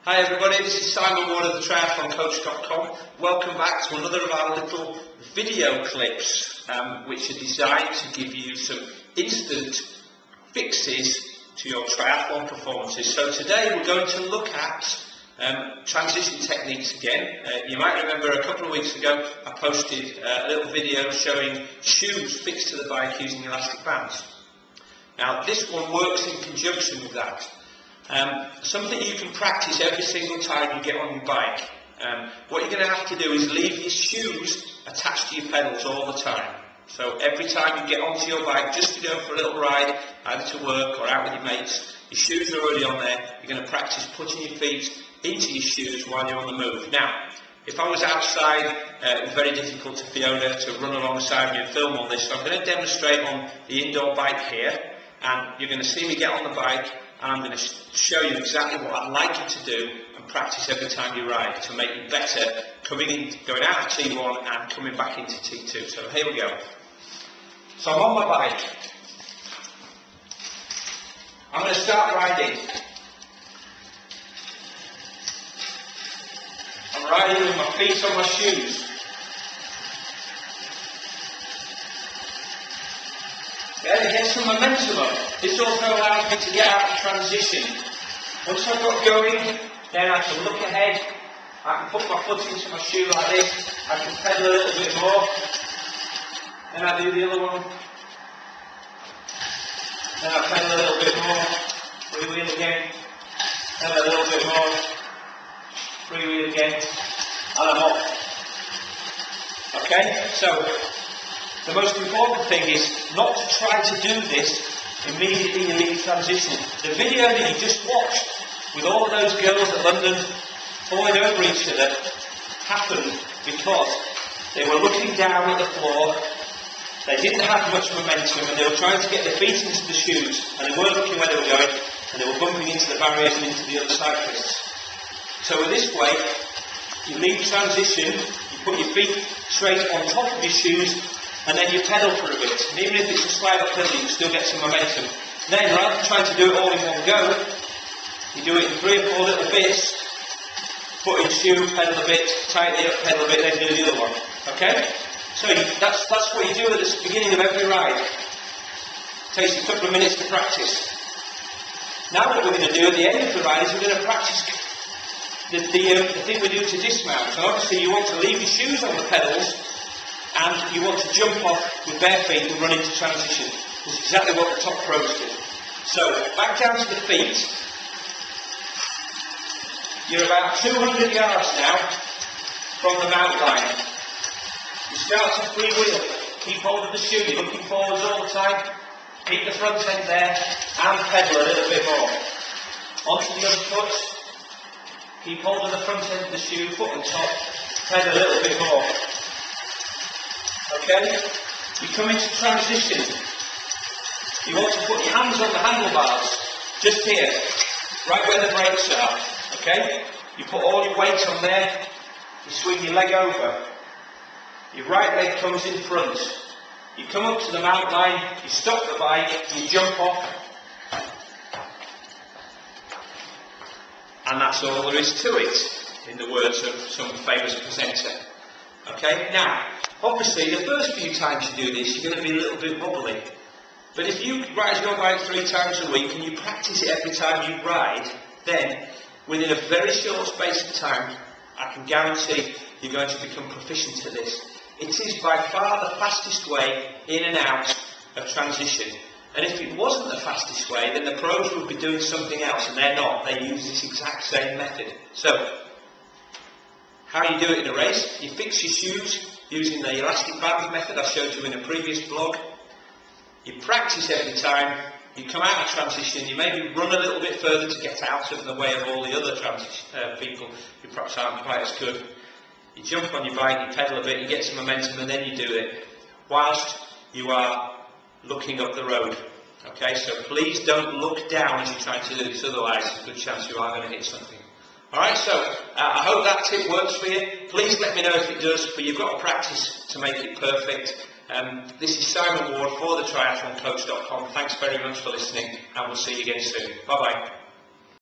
Hi everybody, this is Simon Ward of the triathloncoach.com. Welcome back to another of our little video clips which are designed to give you some instant fixes to your triathlon performances. So today we're going to look at transition techniques again. You might remember a couple of weeks ago I posted a little video showing shoes fixed to the bike using elastic bands. Now this one works in conjunction with that. Something you can practice every single time you get on your bike. What you're going to have to do is leave your shoes attached to your pedals all the time. So every time you get onto your bike, just to go for a little ride, either to work or out with your mates, your shoes are already on there. You're going to practice putting your feet into your shoes while you're on the move. Now, if I was outside, it was very difficult to Fiona to run alongside me and film all this. So I'm going to demonstrate on the indoor bike here, and you're going to see me get on the bike. And I'm going to show you exactly what I'd like you to do and practice every time you ride to make you better going out of T1 and coming back into T2. So here we go. So I'm on my bike. I'm going to start riding. I'm riding with my feet on my shoes. Okay, to get some momentum up. This also allows me to get out of transition. Once I've got going, then I can look ahead. I can put my foot into my shoe like this. I can pedal a little bit more. Then I do the other one. Then I pedal a little bit more. Freewheel again. Then a little bit more. Freewheel again. And I'm off. Okay, so the most important thing is not to try to do this immediately you leave transition. The video that you just watched with all of those girls at London falling over each other happened because they were looking down at the floor, they didn't have much momentum, and they were trying to get their feet into the shoes, and they weren't looking where they were going, and they were bumping into the barriers and into the other cyclists. So in this way, you leave transition, you put your feet straight on top of your shoes, and then you pedal for a bit. And even if it's a slight uphill, you can still get some momentum. Then, rather than trying to do it all in one go, you do it in 3 or 4 little bits. Foot in shoe, pedal a bit, tighten it up, pedal a bit, then do the other one. Okay? So that's what you do at the beginning of every ride. It takes a couple of minutes to practice. Now what we're going to do at the end of the ride is we're going to practice the thing we do to dismount. So obviously you want to leave your shoes on the pedals, and you want to jump off with bare feet and run into transition. This is exactly what the top pros do. So, back down to the feet. You're about 200 yards now from the mountain line. You start to freewheel. Keep hold of the shoe. You're looking forwards all the time. Keep the front end there and pedal a little bit more. Onto the other foot. Keep hold of the front end of the shoe, foot on top. Pedal a little bit more. Okay, you come into transition. You want to put your hands on the handlebars, just here, right where the brakes are. Okay, you put all your weight on there, you swing your leg over. Your right leg comes in front. You come up to the mountain line, you stop the bike, you jump off. And that's all there is to it, in the words of some famous presenter. Okay, now, obviously, the first few times you do this, you're going to be a little bit wobbly. But if you ride your bike 3 times a week and you practice it every time you ride, then within a very short space of time, I can guarantee you're going to become proficient at this. It is by far the fastest way in and out of transition. And if it wasn't the fastest way, then the pros would be doing something else, and they're not. They use this exact same method. So, how you do it in a race, you fix your shoes using the elastic band method I showed you in a previous blog. You practice every time, you come out of transition, you maybe run a little bit further to get out of the way of all the other people who perhaps aren't quite as good. You jump on your bike, you pedal a bit, you get some momentum, and then you do it whilst you are looking up the road. Okay, so please don't look down as you try to do this, otherwise there's a good chance you are going to hit something. Alright, so I hope that tip works for you. Please let me know if it does, but you've got to practice to make it perfect. This is Simon Ward for the triathloncoach.com. Thanks very much for listening, and we'll see you again soon. Bye bye.